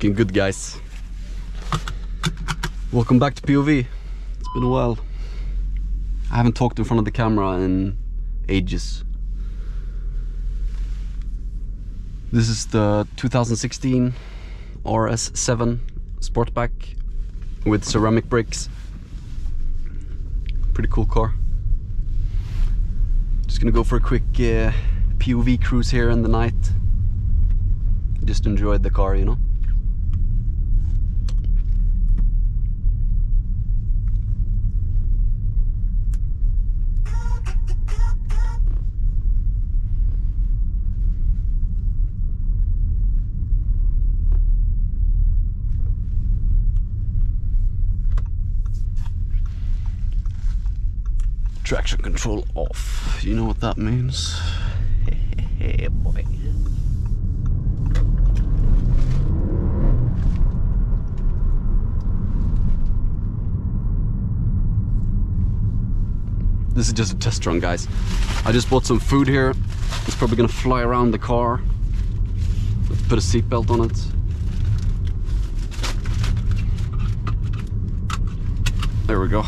Looking good, guys. Welcome back to POV. It's been a while. I haven't talked in front of the camera in ages. This is the 2016 RS7 Sportback with ceramic brakes. Pretty cool car. Just gonna go for a quick POV cruise here in the night. Just enjoyed the car, you know. Traction control off. You know what that means? Hey boy. This is just a test run, guys. I just bought some food here. It's probably gonna fly around the car. Put a seatbelt on it. There we go.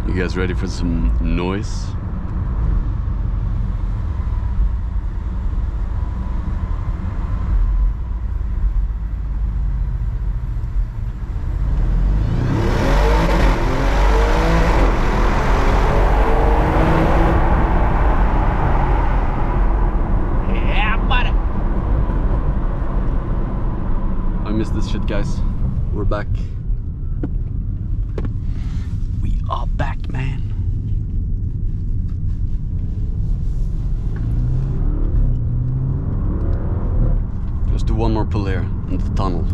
You guys ready for some noise? Yeah, buddy. I missed this shit, guys. We're back. We are back, man. Just do one more pull here into the tunnel.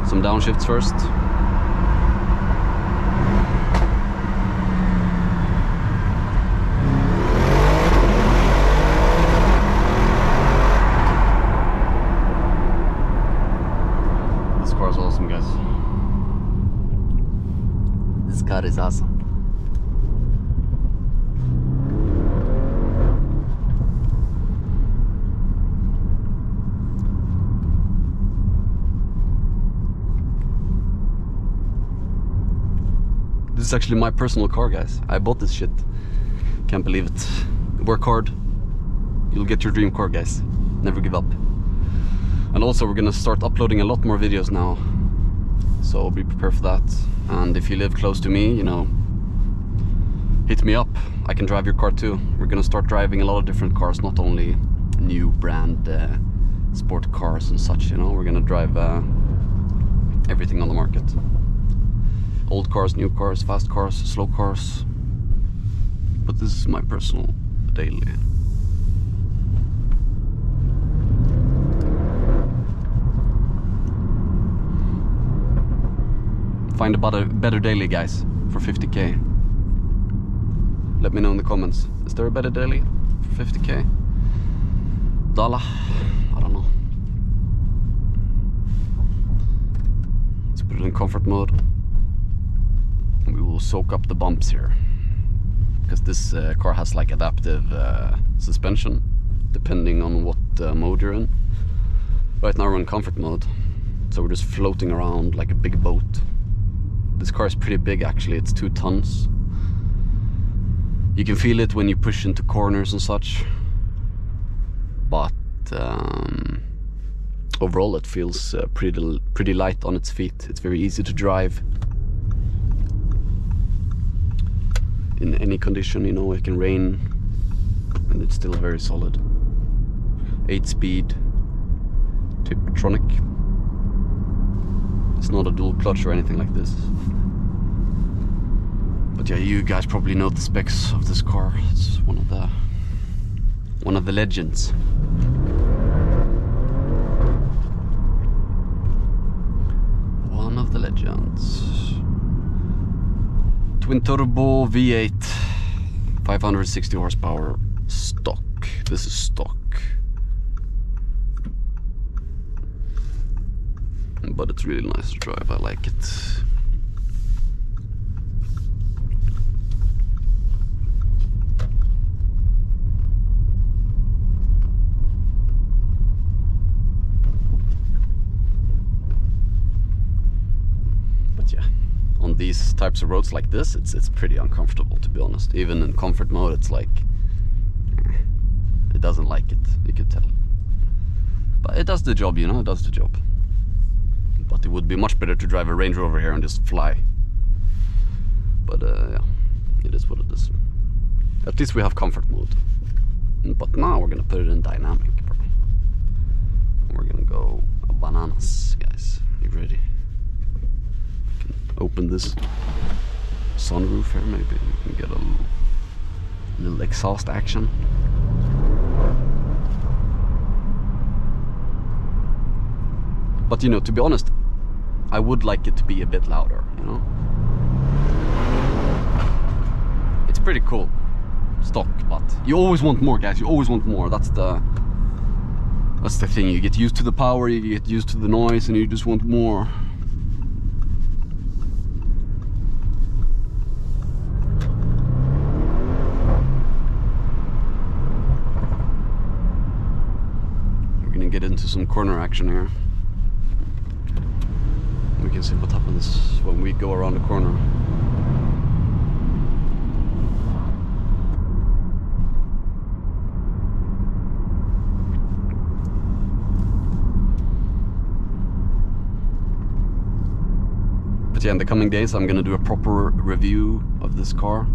Some downshifts first. This car is awesome, guys. This car is awesome. This is actually my personal car, guys. I bought this shit. Can't believe it. Work hard. You'll get your dream car, guys. Never give up. And also, we're gonna start uploading a lot more videos now. So be prepared for that. And if you live close to me, you know, hit me up. I can drive your car too. We're gonna start driving a lot of different cars, not only new brand sport cars and such, you know. We're gonna drive everything on the market. Old cars, new cars, fast cars, slow cars. But this is my personal daily. Find a better daily, guys, for 50k. Let me know in the comments. Is there a better daily for 50k? Dollar? I don't know. Let's put it in comfort mode. And we will soak up the bumps here. Because this car has like adaptive suspension, depending on what mode you're in. Right now we're in comfort mode. So we're just floating around like a big boat. This car is pretty big, actually. It's 2 tons. You can feel it when you push into corners and such. But overall it feels pretty light on its feet. It's very easy to drive in any condition, you know. It can rain and it's still very solid. 8-speed Tiptronic. It's not a dual clutch or anything like this. But yeah, you guys probably know the specs of this car. It's one of the legends. One of the legends. Twin turbo V8, 560 horsepower, stock. This is stock. But it's really nice to drive, I like it. But yeah, on these types of roads like this, it's pretty uncomfortable, to be honest. Even in comfort mode, it's like, it doesn't like it, you could tell. But it does the job, you know, it does the job. But it would be much better to drive a Range Rover here and just fly. But yeah, it is what it is. At least we have comfort mode. But now we're gonna put it in dynamic, bro. We're gonna go bananas, guys. You ready? Can open this sunroof here, maybe we can get a little exhaust action. But you know, to be honest, I would like it to be a bit louder, you know? It's pretty cool, stock, but you always want more, guys, you always want more. That's the thing. You get used to the power, you get used to the noise, and you just want more. We're gonna get into some corner action here. We can see what happens when we go around the corner. But yeah, in the coming days I'm gonna do a proper review of this car.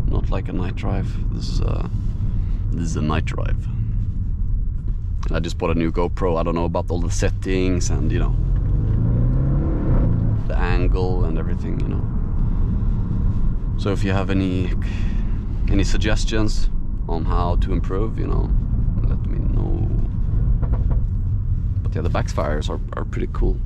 Not like a night drive. This is a night drive. I just bought a new GoPro. I don't know about all the settings and, you know, the angle and everything, you know. So if you have any suggestions on how to improve, you know, let me know. But yeah, the backfires are pretty cool.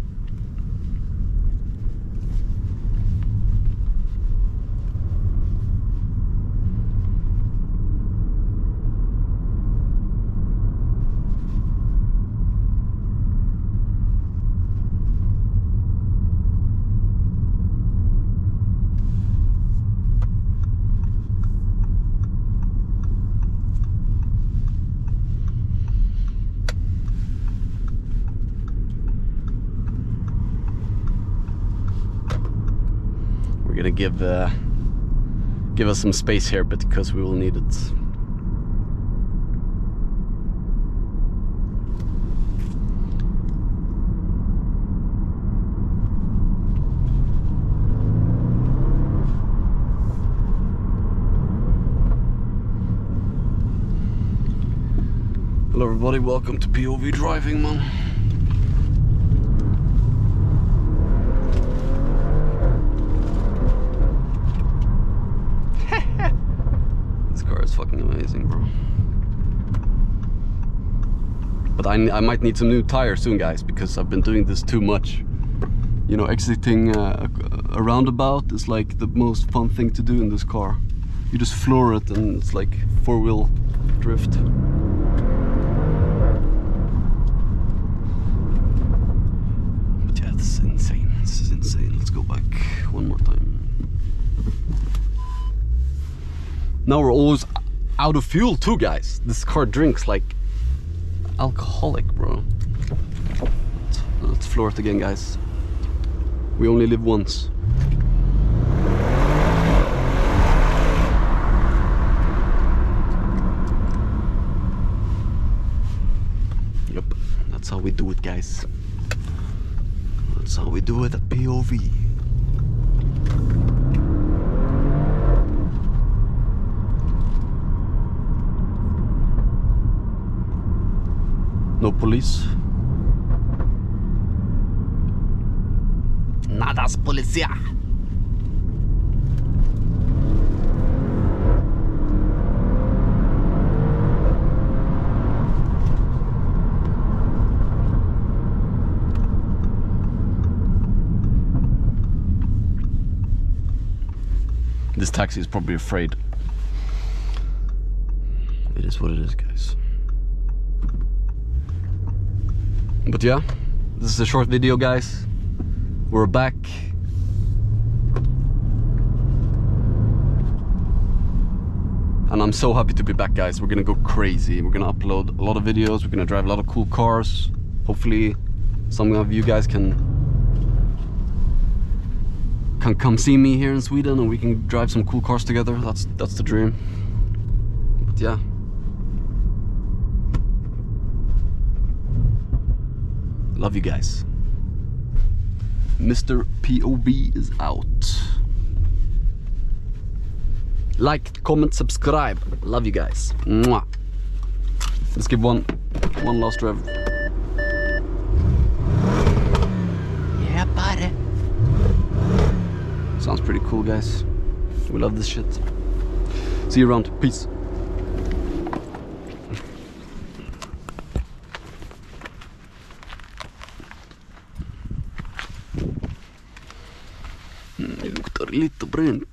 Gonna give us some space here, but because we will need it. Hello everybody, welcome to POV Driving, man. Fucking amazing, bro. But I might need some new tires soon, guys, because I've been doing this too much. You know, exiting a roundabout is like the most fun thing to do in this car. You just floor it and it's like four-wheel drift. But yeah, this is insane. This is insane. Let's go back one more time. Now we're always out of fuel too, guys. This car drinks like alcoholic, bro. Let's floor it again, guys. We only live once. Yep. guys. That's how we do it at POV. No police. Nadas policía. This taxi is probably afraid. It is what it is, guys. But yeah, this is a short video, guys. We're back. And I'm so happy to be back, guys. We're gonna go crazy. We're gonna upload a lot of videos. We're gonna drive a lot of cool cars. Hopefully some of you guys can come see me here in Sweden and we can drive some cool cars together. That's the dream. But yeah. Love you guys. Mr. POV is out. Like, comment, subscribe. Love you guys. Mwah. Let's give one last rev. Yeah, buddy. Sounds pretty cool, guys. We love this shit. See you around. Peace. Luktar lite bränt.